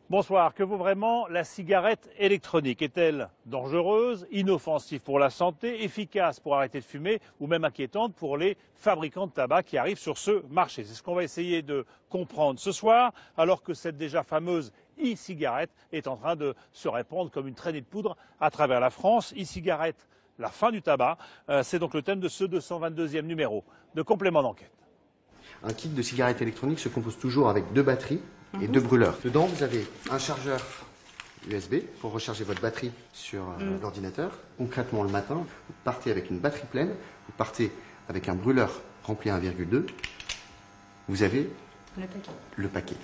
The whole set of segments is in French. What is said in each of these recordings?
Bonsoir. Que vaut vraiment la cigarette électronique? Est-elle dangereuse, inoffensive pour la santé, efficace pour arrêter de fumer ou même inquiétante pour les fabricants de tabac qui arrivent sur ce marché? C'est ce qu'on va essayer de comprendre ce soir, alors que cette déjà fameuse e-cigarette est en train de se répandre comme une traînée de poudre à travers la France. E-cigarette, la fin du tabac, c'est donc le thème de ce 222e numéro de Complément d'enquête. Un kit de cigarette électronique se compose toujours avec 2 batteries et 2 brûleurs. Dedans, vous avez un chargeur USB pour recharger votre batterie sur l'ordinateur. Concrètement, le matin, vous partez avec une batterie pleine, vous partez avec un brûleur rempli à 1,2. Vous avez le paquet.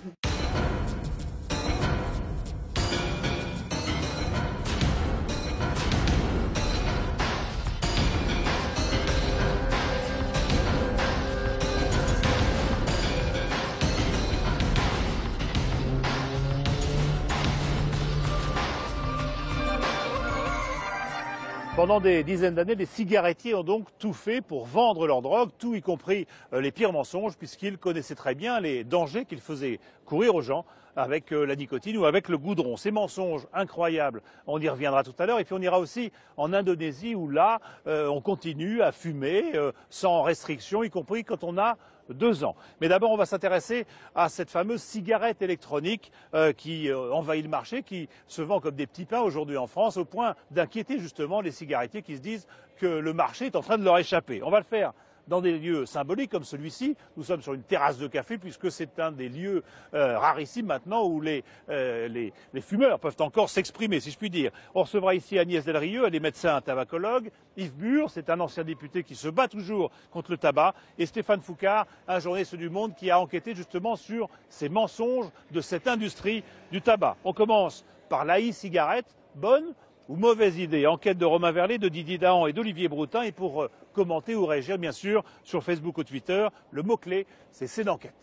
Pendant des dizaines d'années, les cigarettiers ont donc tout fait pour vendre leur drogue, tout y compris les pires mensonges, puisqu'ils connaissaient très bien les dangers qu'ils faisaient courir aux gens avec la nicotine ou avec le goudron. Ces mensonges incroyables, on y reviendra tout à l'heure. Et puis on ira aussi en Indonésie où là, on continue à fumer sans restriction, y compris quand on a 2 ans. Mais d'abord, on va s'intéresser à cette fameuse cigarette électronique qui envahit le marché, qui se vend comme des petits pains aujourd'hui en France, au point d'inquiéter justement les cigarettiers qui se disent que le marché est en train de leur échapper. On va le faire dans des lieux symboliques comme celui-ci. Nous sommes sur une terrasse de café puisque c'est un des lieux rarissimes maintenant où les fumeurs peuvent encore s'exprimer, si je puis dire. On recevra ici Agnès Delrieux, elle est médecin tabacologue, Yves Bure, c'est un ancien député qui se bat toujours contre le tabac, et Stéphane Foucard, un journaliste du Monde qui a enquêté justement sur ces mensonges de cette industrie du tabac. On commence par la e-cigarette, bonne ou mauvaise idée? Enquête de Romain Verlet, de Didier Dahan et d'Olivier Broutin. Et pour commenter ou réagir, bien sûr, sur Facebook ou Twitter, le mot-clé, c'est d'enquête.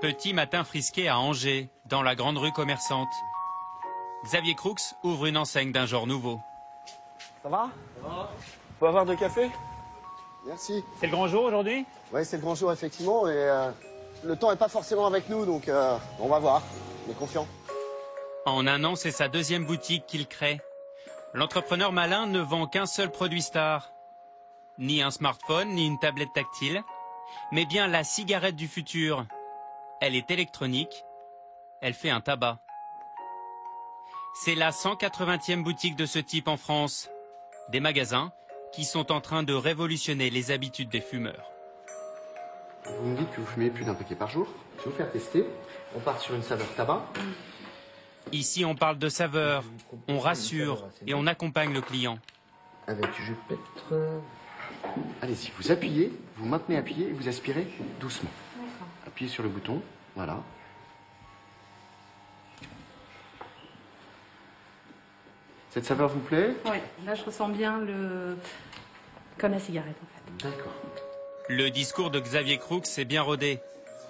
Petit matin frisqué à Angers, dans la grande rue commerçante. Xavier Croux ouvre une enseigne d'un genre nouveau. Ça va? Ça va. Faut avoir de café? Merci. C'est le grand jour aujourd'hui? Oui, c'est le grand jour, effectivement. Et le temps n'est pas forcément avec nous, donc on va voir. On est confiant. En un an, c'est sa 2e boutique qu'il crée. L'entrepreneur malin ne vend qu'un seul produit star. Ni un smartphone, ni une tablette tactile, mais bien la cigarette du futur. Elle est électronique, elle fait un tabac. C'est la 180e boutique de ce type en France. Des magasins qui sont en train de révolutionner les habitudes des fumeurs. Vous me dites que vous fumez plus d'un paquet par jour. Je vais vous faire tester. On part sur une saveur tabac. Ici, on parle de saveur, on rassure et on accompagne le client. Avec, je vais peut-être... Allez-y, vous appuyez, vous maintenez appuyé et vous aspirez doucement. Appuyez sur le bouton, voilà. Cette saveur vous plaît? Oui, là je ressens bien comme la cigarette en fait. D'accord. Le discours de Xavier Croux est bien rodé.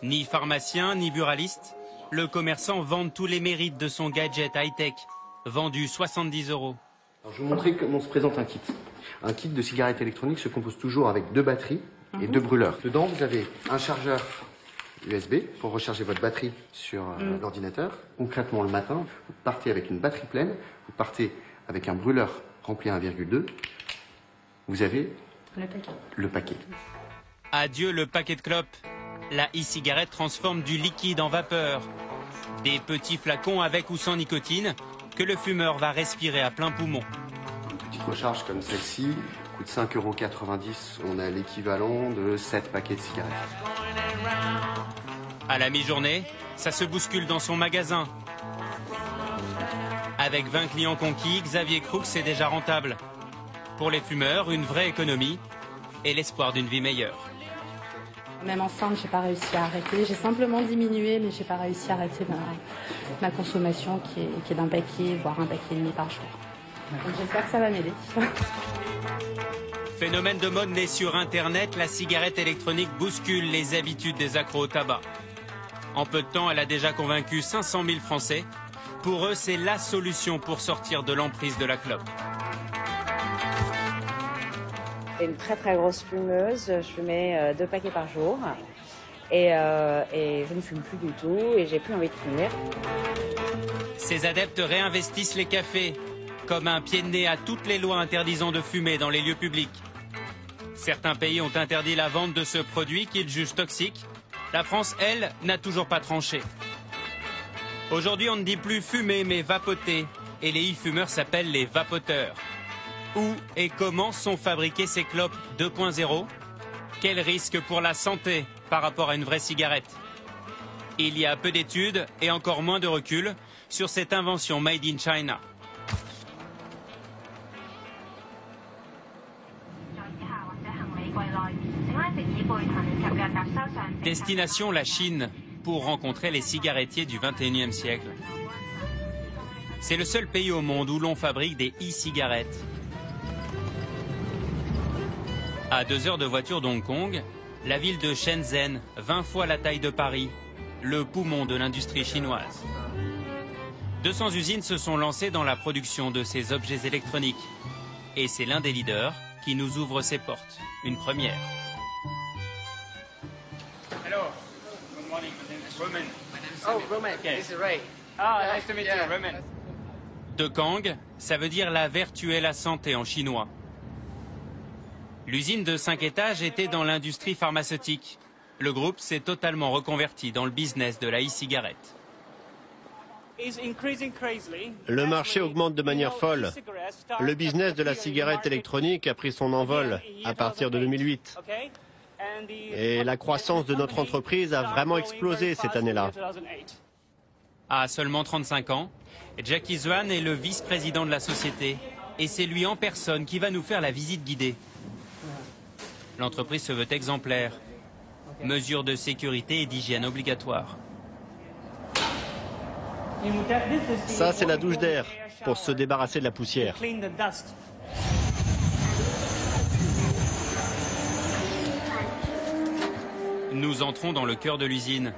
Ni pharmacien, ni buraliste, le commerçant vend tous les mérites de son gadget high-tech, vendu 70 €. Alors, je vais vous montrer comment se présente un kit. Un kit de cigarette électronique se compose toujours avec 2 batteries et 2 brûleurs. Dedans, vous avez un chargeur USB pour recharger votre batterie sur l'ordinateur. Concrètement, le matin, vous partez avec une batterie pleine, vous partez avec un brûleur rempli à 1,2. Vous avez le paquet. Adieu le paquet de clopes. La e-cigarette transforme du liquide en vapeur. Des petits flacons avec ou sans nicotine que le fumeur va respirer à plein poumon. Une petite recharge comme celle-ci coûte 5,90 €. On a l'équivalent de 7 paquets de cigarettes. À la mi-journée, ça se bouscule dans son magasin. Avec 20 clients conquis, Xavier Croux est déjà rentable. Pour les fumeurs, une vraie économie et l'espoir d'une vie meilleure. Même enceinte, j'ai pas réussi à arrêter. J'ai simplement diminué, mais j'ai pas réussi à arrêter ma consommation qui est d'un paquet, voire un paquet et demi par jour. Donc j'espère que ça va m'aider. Phénomène de mode né sur Internet, la cigarette électronique bouscule les habitudes des accros au tabac. En peu de temps, elle a déjà convaincu 500 000 Français. Pour eux, c'est la solution pour sortir de l'emprise de la clope. Une très très grosse fumeuse, je fumais 2 paquets par jour et je ne fume plus du tout et j'ai plus envie de fumer. Ces adeptes réinvestissent les cafés, comme un pied de nez à toutes les lois interdisant de fumer dans les lieux publics. Certains pays ont interdit la vente de ce produit qu'ils jugent toxique. La France, elle, n'a toujours pas tranché. Aujourd'hui, on ne dit plus fumer, mais vapoter. Et les e-fumeurs s'appellent les vapoteurs. Où et comment sont fabriquées ces clopes 2.0 ? Quel risque pour la santé par rapport à une vraie cigarette ? Il y a peu d'études et encore moins de recul sur cette invention made in China. Destination la Chine pour rencontrer les cigarettiers du XXIe siècle. C'est le seul pays au monde où l'on fabrique des e-cigarettes. À 2 heures de voiture d'Hong Kong, la ville de Shenzhen, 20 fois la taille de Paris, le poumon de l'industrie chinoise. 200 usines se sont lancées dans la production de ces objets électroniques. Et c'est l'un des leaders qui nous ouvre ses portes. Une première. Hello. Good morning. Roman. Oh, Roman. This is Ray. Ah, nice to meet you, Roman. De Kang, ça veut dire la vertu et la santé en chinois. L'usine de 5 étages était dans l'industrie pharmaceutique. Le groupe s'est totalement reconverti dans le business de la e-cigarette. Le marché augmente de manière folle. Le business de la cigarette électronique a pris son envol à partir de 2008. Et la croissance de notre entreprise a vraiment explosé cette année-là. À seulement 35 ans, Jackie Zhuan est le vice-président de la société. Et c'est lui en personne qui va nous faire la visite guidée. L'entreprise se veut exemplaire. Mesures de sécurité et d'hygiène obligatoires. Ça, c'est la douche d'air pour se débarrasser de la poussière. Nous entrons dans le cœur de l'usine,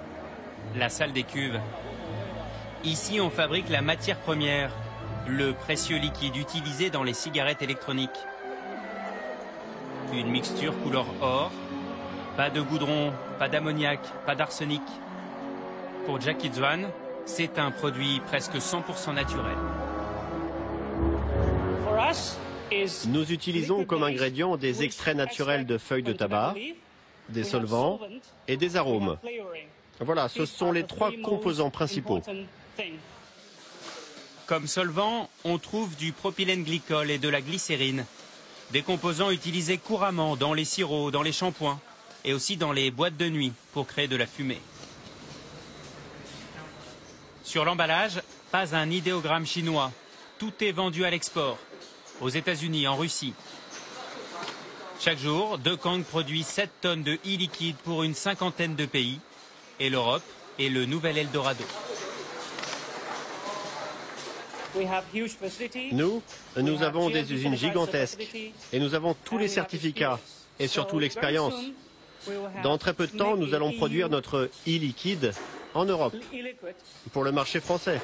la salle des cuves. Ici, on fabrique la matière première, le précieux liquide utilisé dans les cigarettes électroniques. Une mixture couleur or, pas de goudron, pas d'ammoniac, pas d'arsenic. Pour Jackie Zhuan, c'est un produit presque 100% naturel. Nous utilisons comme ingrédients des extraits naturels de feuilles de tabac, des solvants et des arômes. Voilà, ce sont les 3 composants principaux. Comme solvant, on trouve du propylène glycol et de la glycérine. Des composants utilisés couramment dans les sirops, dans les shampoings et aussi dans les boîtes de nuit pour créer de la fumée. Sur l'emballage, pas un idéogramme chinois. Tout est vendu à l'export, aux États-Unis, en Russie. Chaque jour, De Kang produit 7 tonnes de e-liquide pour une 50aine de pays. Et l'Europe est le nouvel Eldorado. Nous avons des usines gigantesques et nous avons tous les certificats et surtout l'expérience. Dans très peu de temps, nous allons produire notre e-liquide en Europe pour le marché français.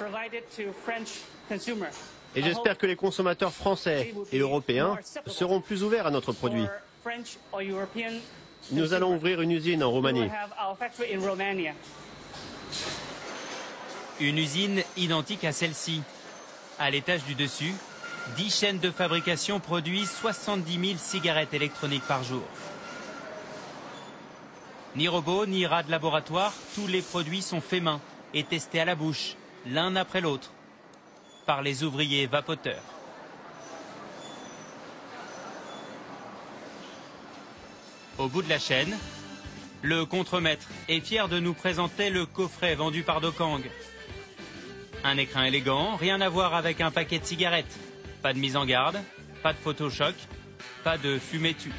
Et j'espère que les consommateurs français et européens seront plus ouverts à notre produit. Nous allons ouvrir une usine en Roumanie. Une usine identique à celle-ci. À l'étage du dessus, 10 chaînes de fabrication produisent 70 000 cigarettes électroniques par jour. Ni robot, ni rat de laboratoire, tous les produits sont faits main et testés à la bouche, l'un après l'autre, par les ouvriers vapoteurs. Au bout de la chaîne, le contremaître est fier de nous présenter le coffret vendu par De Kang. Un écrin élégant, rien à voir avec un paquet de cigarettes. Pas de mise en garde, pas de photochoc, pas de fumée tue.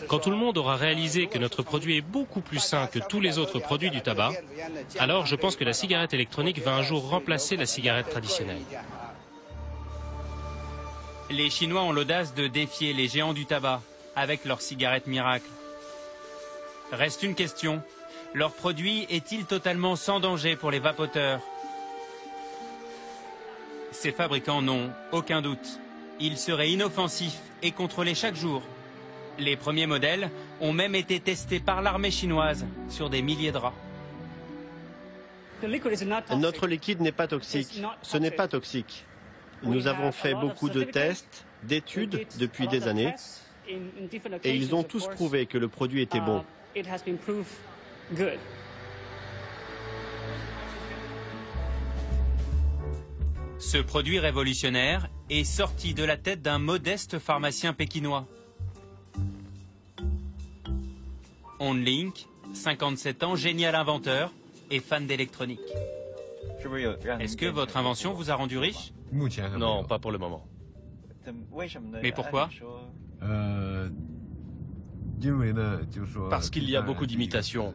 Quand tout le monde aura réalisé que notre produit est beaucoup plus sain que tous les autres produits du tabac, alors je pense que la cigarette électronique va un jour remplacer la cigarette traditionnelle. Les Chinois ont l'audace de défier les géants du tabac avec leurs cigarettes miracles. Reste une question. Leur produit est-il totalement sans danger pour les vapoteurs? Ces fabricants n'ont aucun doute. Il serait inoffensif et contrôlé chaque jour. Les premiers modèles ont même été testés par l'armée chinoise sur des milliers de rats. Notre liquide n'est pas toxique. Ce n'est pas toxique. Nous avons fait beaucoup de tests, d'études depuis des années, et ils ont tous prouvé que le produit était bon. Ce produit révolutionnaire est sorti de la tête d'un modeste pharmacien pékinois. Onlink, 57 ans, génial inventeur et fan d'électronique. Est-ce que votre invention vous a rendu riche? Non, pas pour le moment. Mais pourquoi? Parce qu'il y a beaucoup d'imitations,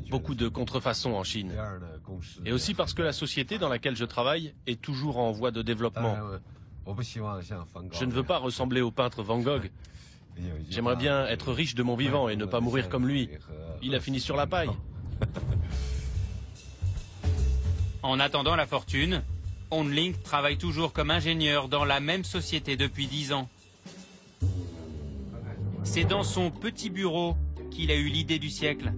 beaucoup de contrefaçons en Chine. Et aussi parce que la société dans laquelle je travaille est toujours en voie de développement. Je ne veux pas ressembler au peintre Van Gogh. J'aimerais bien être riche de mon vivant et ne pas mourir comme lui. Il a fini sur la paille. En attendant la fortune, Onlink travaille toujours comme ingénieur dans la même société depuis 10 ans. C'est dans son petit bureau qu'il a eu l'idée du siècle.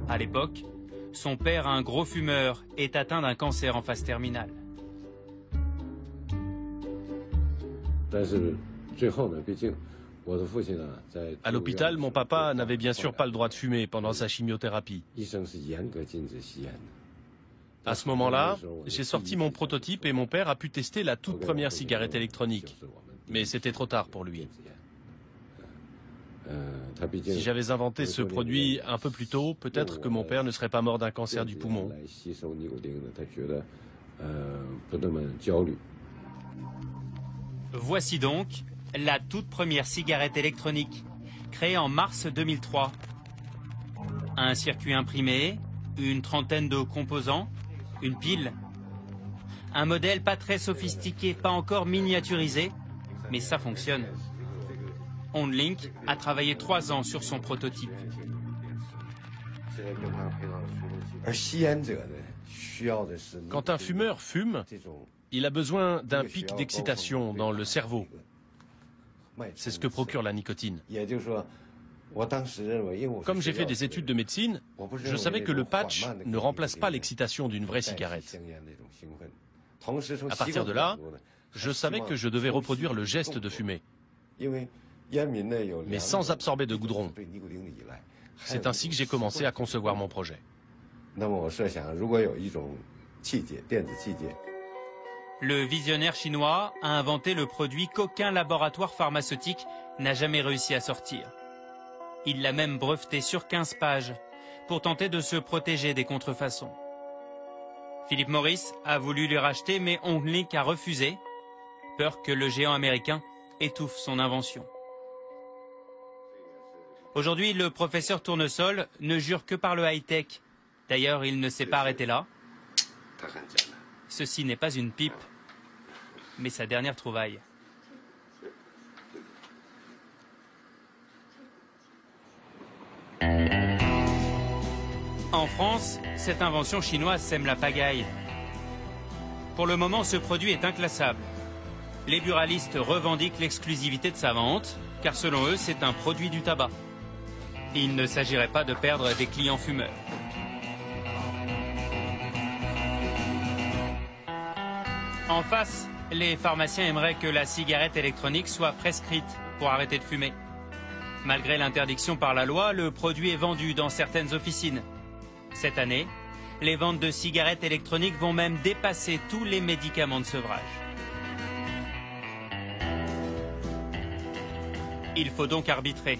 À l'époque, son père, un gros fumeur, est atteint d'un cancer en phase terminale. À l'hôpital, mon papa n'avait bien sûr pas le droit de fumer pendant sa chimiothérapie. À ce moment-là, j'ai sorti mon prototype et mon père a pu tester la toute première cigarette électronique. Mais c'était trop tard pour lui. Si j'avais inventé ce produit un peu plus tôt, peut-être que mon père ne serait pas mort d'un cancer du poumon. Voici donc la toute première cigarette électronique, créée en mars 2003. Un circuit imprimé, une trentaine de composants, une pile. Un modèle pas très sophistiqué, pas encore miniaturisé, mais ça fonctionne. Onlink a travaillé 3 ans sur son prototype. Quand un fumeur fume, il a besoin d'un pic d'excitation dans le cerveau. C'est ce que procure la nicotine. Comme j'ai fait des études de médecine, je savais que le patch ne remplace pas l'excitation d'une vraie cigarette. À partir de là, je savais que je devais reproduire le geste de fumer, mais sans absorber de goudron. C'est ainsi que j'ai commencé à concevoir mon projet. Le visionnaire chinois a inventé le produit qu'aucun laboratoire pharmaceutique n'a jamais réussi à sortir. Il l'a même breveté sur 15 pages pour tenter de se protéger des contrefaçons. Philip Morris a voulu les racheter, mais Onlink a refusé, peur que le géant américain étouffe son invention. Aujourd'hui, le professeur Tournesol ne jure que par le high-tech. D'ailleurs, il ne s'est pas arrêté là. Ceci n'est pas une pipe, mais sa dernière trouvaille. En France, cette invention chinoise sème la pagaille. Pour le moment, ce produit est inclassable. Les buralistes revendiquent l'exclusivité de sa vente, car selon eux, c'est un produit du tabac. Il ne s'agirait pas de perdre des clients fumeurs. En face, les pharmaciens aimeraient que la cigarette électronique soit prescrite pour arrêter de fumer. Malgré l'interdiction par la loi, le produit est vendu dans certaines officines. Cette année, les ventes de cigarettes électroniques vont même dépasser tous les médicaments de sevrage. Il faut donc arbitrer.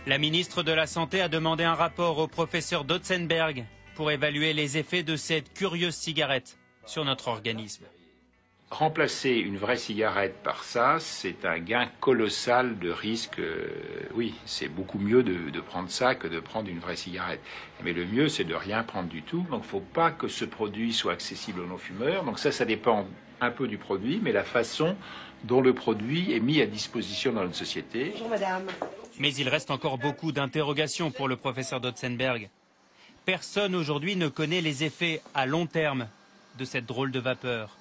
La ministre de la Santé a demandé un rapport au professeur Dotzenberg pour évaluer les effets de cette curieuse cigarette sur notre organisme. Remplacer une vraie cigarette par ça, c'est un gain colossal de risque. Oui, c'est beaucoup mieux de prendre ça que de prendre une vraie cigarette. Mais le mieux, c'est de rien prendre du tout. Donc, il ne faut pas que ce produit soit accessible aux non-fumeurs. Donc ça dépend un peu du produit, mais la façon dont le produit est mis à disposition dans notre société. Bonjour madame. Mais il reste encore beaucoup d'interrogations pour le professeur Dotzenberg. Personne aujourd'hui ne connaît les effets à long terme de cette drôle de vapeur.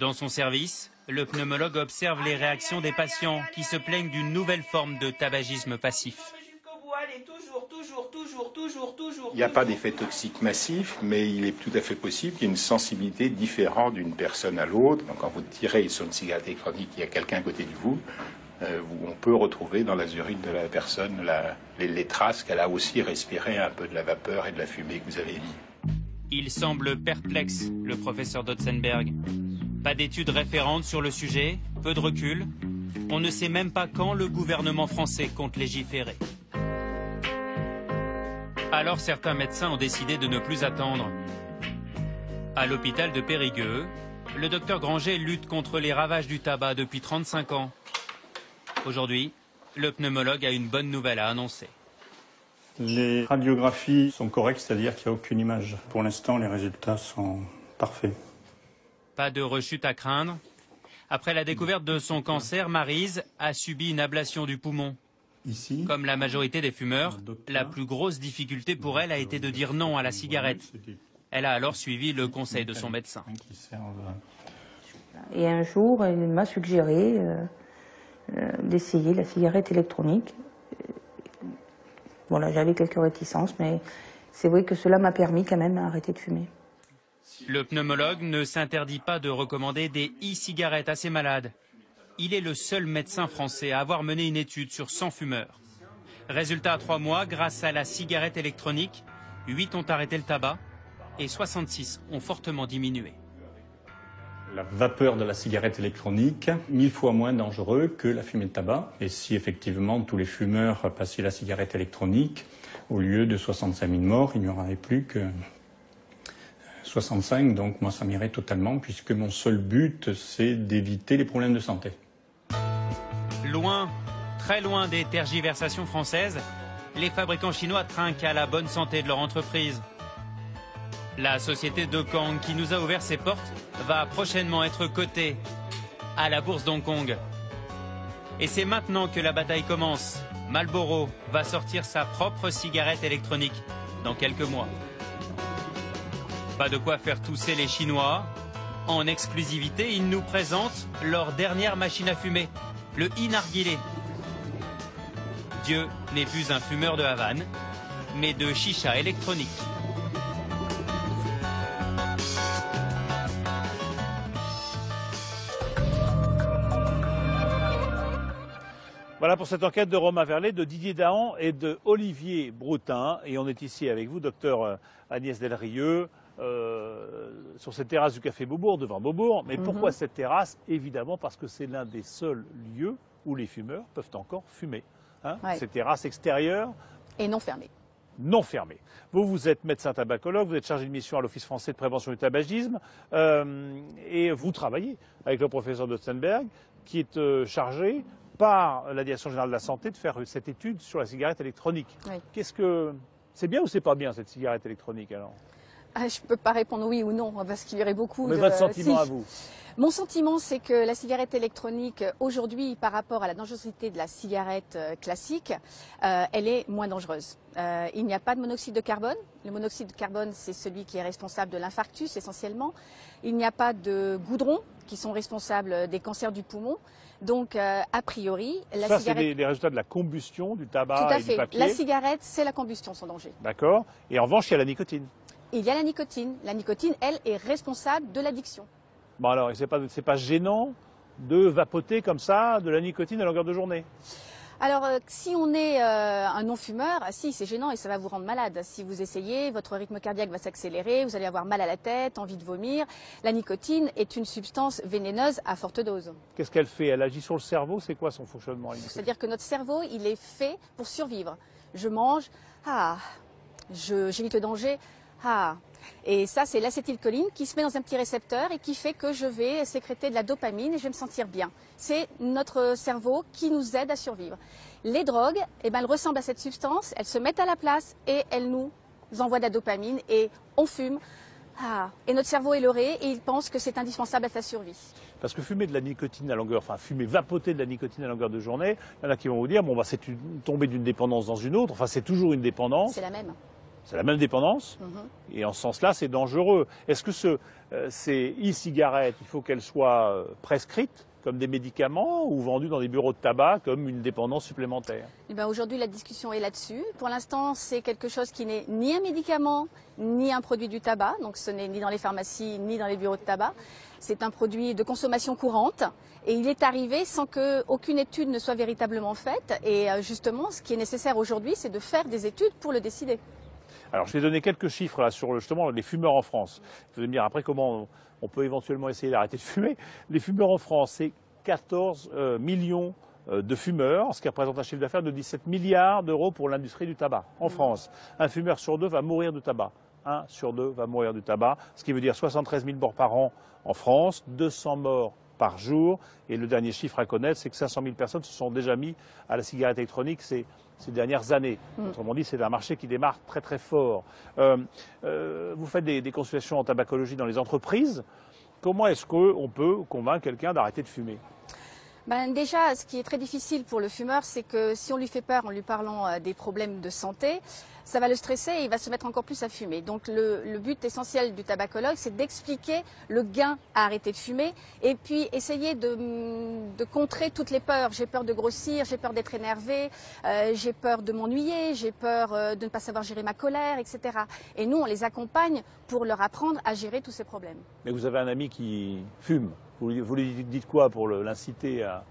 Dans son service, le pneumologue observe les réactions des patients qui se plaignent d'une nouvelle forme de tabagisme passif. Il n'y a pas d'effet toxique massif, mais il est tout à fait possible qu'il y ait une sensibilité différente d'une personne à l'autre. Donc quand vous tirez sur une cigarette électronique, il y a quelqu'un à côté de vous, on peut retrouver dans les urines de la personne les traces qu'elle a aussi respiré un peu de la vapeur et de la fumée que vous avez mis. Il semble perplexe, le professeur Dotzenberg. Pas d'études référentes sur le sujet, peu de recul. On ne sait même pas quand le gouvernement français compte légiférer. Alors certains médecins ont décidé de ne plus attendre. À l'hôpital de Périgueux, le docteur Granger lutte contre les ravages du tabac depuis 35 ans. Aujourd'hui, le pneumologue a une bonne nouvelle à annoncer. Les radiographies sont correctes, c'est-à-dire qu'il n'y a aucune image. Pour l'instant, les résultats sont parfaits. Pas de rechute à craindre. Après la découverte de son cancer, Maryse a subi une ablation du poumon. Ici, comme la majorité des fumeurs, la plus grosse difficulté pour elle a été de dire non à la cigarette. Elle a alors suivi le conseil de son médecin. Et un jour, il m'a suggéré d'essayer la cigarette électronique. Voilà, j'avais quelques réticences, mais c'est vrai que cela m'a permis quand même d'arrêter de fumer. Le pneumologue ne s'interdit pas de recommander des e-cigarettes à ses malades. Il est le seul médecin français à avoir mené une étude sur 100 fumeurs. Résultat à 3 mois, grâce à la cigarette électronique, 8 ont arrêté le tabac et 66 ont fortement diminué. La vapeur de la cigarette électronique, 1000 fois moins dangereux que la fumée de tabac. Et si effectivement tous les fumeurs passaient la cigarette électronique, au lieu de 65 000 morts, il n'y en aurait plus que 65. Donc moi ça m'irait totalement puisque mon seul but c'est d'éviter les problèmes de santé. Loin, très loin des tergiversations françaises, les fabricants chinois trinquent à la bonne santé de leur entreprise. La société Dekang, qui nous a ouvert ses portes, va prochainement être cotée à la bourse d'Hong Kong. Et c'est maintenant que la bataille commence. Marlboro va sortir sa propre cigarette électronique dans quelques mois. Pas de quoi faire tousser les Chinois. En exclusivité, ils nous présentent leur dernière machine à fumer, le e-narguilé. Dieu n'est plus un fumeur de Havane, mais de chicha électronique. Voilà pour cette enquête de Romain Verlet, de Didier Dahan et de Olivier Broutin. Et on est ici avec vous, docteur Agnès Delrieux, sur cette terrasse du Café Beaubourg, devant Beaubourg. Mais pourquoi cette terrasse? Évidemment parce que c'est l'un des seuls lieux où les fumeurs peuvent encore fumer. Hein, ouais. Ces terrasses extérieures. Et non fermées. Non fermées. Vous êtes médecin tabacologue, vous êtes chargé de mission à l'Office français de prévention du tabagisme et vous travaillez avec le professeur Dotzenberg qui est chargé par la Direction générale de la santé de faire cette étude sur la cigarette électronique. Oui. C'est bien ou c'est pas bien cette cigarette électronique alors? Je ne peux pas répondre oui ou non, parce qu'il y aurait beaucoup Mais votre sentiment à vous? Mon sentiment, c'est que la cigarette électronique, aujourd'hui, par rapport à la dangerosité de la cigarette classique, elle est moins dangereuse. Il n'y a pas de monoxyde de carbone. Le monoxyde de carbone, c'est celui qui est responsable de l'infarctus essentiellement. Il n'y a pas de goudrons qui sont responsables des cancers du poumon. Donc, a priori, la cigarette... Ça, c'est les résultats de la combustion du tabac Tout à et fait. du papier. La cigarette, c'est la combustion sans danger. D'accord. Et en revanche, il y a la nicotine. Il y a la nicotine. La nicotine, elle, est responsable de l'addiction. Bon alors, c'est pas gênant de vapoter comme ça de la nicotine à longueur de journée? Alors, si on est un non-fumeur, si, c'est gênant et ça va vous rendre malade. Si vous essayez, votre rythme cardiaque va s'accélérer, vous allez avoir mal à la tête, envie de vomir. La nicotine est une substance vénéneuse à forte dose. Qu'est-ce qu'elle fait? Elle agit sur le cerveau? C'est quoi son fonctionnement? C'est-à-dire que notre cerveau, il est fait pour survivre. Je mange, j'évite le danger, Et ça, c'est l'acétylcholine qui se met dans un petit récepteur et qui fait que je vais sécréter de la dopamine et je vais me sentir bien. C'est notre cerveau qui nous aide à survivre. Les drogues, elles ressemblent à cette substance, elles se mettent à la place et elles nous envoient de la dopamine et on fume. Et notre cerveau est leurré et il pense que c'est indispensable à sa survie. Parce que fumer de la nicotine à longueur, vapoter de la nicotine à longueur de journée, il y en a qui vont vous dire, c'est tomber d'une dépendance dans une autre, c'est toujours une dépendance. C'est la même. C'est la même dépendance, et en ce sens-là, c'est dangereux. Est-ce que ces e-cigarettes, il faut qu'elles soient prescrites comme des médicaments ou vendues dans des bureaux de tabac comme une dépendance supplémentaire? Eh bien, aujourd'hui, la discussion est là-dessus. Pour l'instant, c'est quelque chose qui n'est ni un médicament, ni un produit du tabac. Donc, ce n'est ni dans les pharmacies, ni dans les bureaux de tabac. C'est un produit de consommation courante. Et il est arrivé sans qu'aucune étude ne soit véritablement faite. Et justement, ce qui est nécessaire aujourd'hui, c'est de faire des études pour le décider. Alors, je vais donner quelques chiffres là, sur justement les fumeurs en France. Vous allez me dire après comment on peut éventuellement essayer d'arrêter de fumer. Les fumeurs en France, c'est 14 millions de fumeurs, ce qui représente un chiffre d'affaires de 17 milliards d'euros pour l'industrie du tabac en France. Un fumeur sur deux va mourir du tabac. 1 sur 2 va mourir du tabac, ce qui veut dire 73 000 morts par an en France, 200 morts par jour. Et le dernier chiffre à connaître, c'est que 500 000 personnes se sont déjà mis à la cigarette électronique ces dernières années. Autrement dit, c'est un marché qui démarre très très fort. Vous faites des consultations en tabacologie dans les entreprises. Comment est-ce qu'on peut convaincre quelqu'un d'arrêter de fumer? Déjà, ce qui est très difficile pour le fumeur, c'est que si on lui fait peur en lui parlant des problèmes de santé, ça va le stresser et il va se mettre encore plus à fumer. Donc le but essentiel du tabacologue, c'est d'expliquer le gain à arrêter de fumer et puis essayer de contrer toutes les peurs. J'ai peur de grossir, j'ai peur d'être énervé, j'ai peur de m'ennuyer, j'ai peur de ne pas savoir gérer ma colère, etc. Et nous, on les accompagne pour leur apprendre à gérer tous ces problèmes. Mais vous avez un ami qui fume. Vous lui dites quoi pour l'inciter à...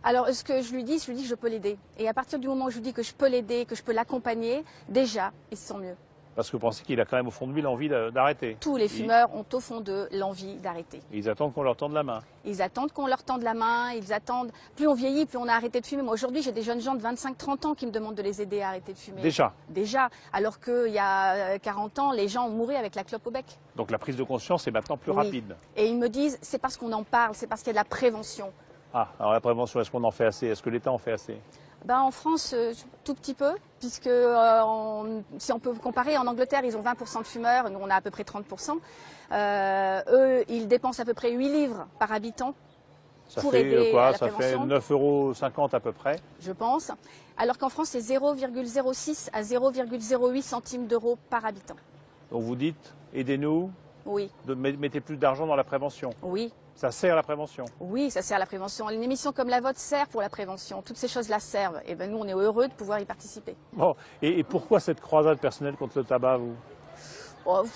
Alors, ce que je lui dis que je peux l'aider. Et à partir du moment où je lui dis que je peux l'aider, que je peux l'accompagner, déjà, il se sent mieux. Parce que vous pensez qu'il a quand même au fond de lui l'envie d'arrêter? Tous les fumeurs ont au fond d'eux l'envie d'arrêter. Ils attendent qu'on leur tende la main. Ils attendent qu'on leur tende la main, ils attendent... Plus on vieillit, plus on a arrêté de fumer. Moi, aujourd'hui, j'ai des jeunes gens de 25-30 ans qui me demandent de les aider à arrêter de fumer. Déjà? Déjà. Alors qu'il y a 40 ans, les gens mouraient avec la clope au bec. Donc la prise de conscience est maintenant plus rapide. Et ils me disent, c'est parce qu'on en parle, c'est parce qu'il y a de la prévention. Ah, alors la prévention, est-ce qu'on en fait assez? Est-ce que l'État en fait assez? En France, tout petit peu, puisque si on peut comparer, en Angleterre, ils ont 20% de fumeurs, nous on a à peu près 30%. Eux, ils dépensent à peu près 8 livres par habitant pour aider à la prévention. Ça fait 9,50 € à peu près. Je pense. Alors qu'en France, c'est 0,06 à 0,08 centimes d'euros par habitant. Donc vous dites, aidez-nous. Oui. Mettez plus d'argent dans la prévention. Oui. Ça sert à la prévention? Oui, ça sert à la prévention. Une émission comme la vôtre sert pour la prévention. Toutes ces choses-là servent. Et nous, on est heureux de pouvoir y participer. Bon. Et pourquoi cette croisade personnelle contre le tabac, vous?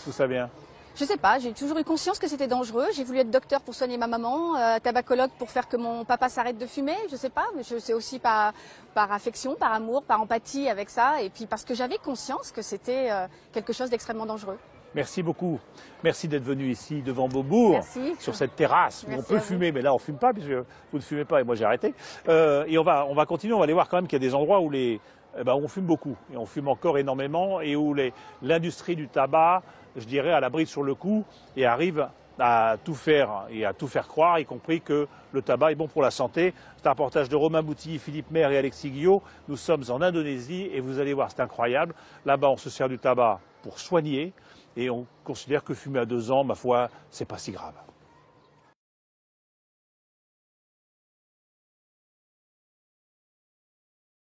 Tout ça vient? Je sais pas, j'ai toujours eu conscience que c'était dangereux. J'ai voulu être docteur pour soigner ma maman, tabacologue pour faire que mon papa s'arrête de fumer. Je sais pas, mais c'est aussi par affection, par amour, par empathie avec ça. Et puis parce que j'avais conscience que c'était quelque chose d'extrêmement dangereux. Merci beaucoup. Merci d'être venu ici devant Beaubourg, sur cette terrasse où on peut fumer, mais là on ne fume pas puisque vous ne fumez pas et moi j'ai arrêté. Et on va continuer, on va aller voir quand même qu'il y a des endroits où on fume beaucoup et on fume encore énormément et où l'industrie du tabac, je dirais, a la bride sur le cou et arrive à tout faire et à tout faire croire, y compris que le tabac est bon pour la santé. C'est un reportage de Romain Boutilly, Philippe Maire et Alexis Guillot. Nous sommes en Indonésie et vous allez voir, c'est incroyable. Là-bas, on se sert du tabac pour soigner et on considère que fumer à 2 ans, ma foi, c'est pas si grave.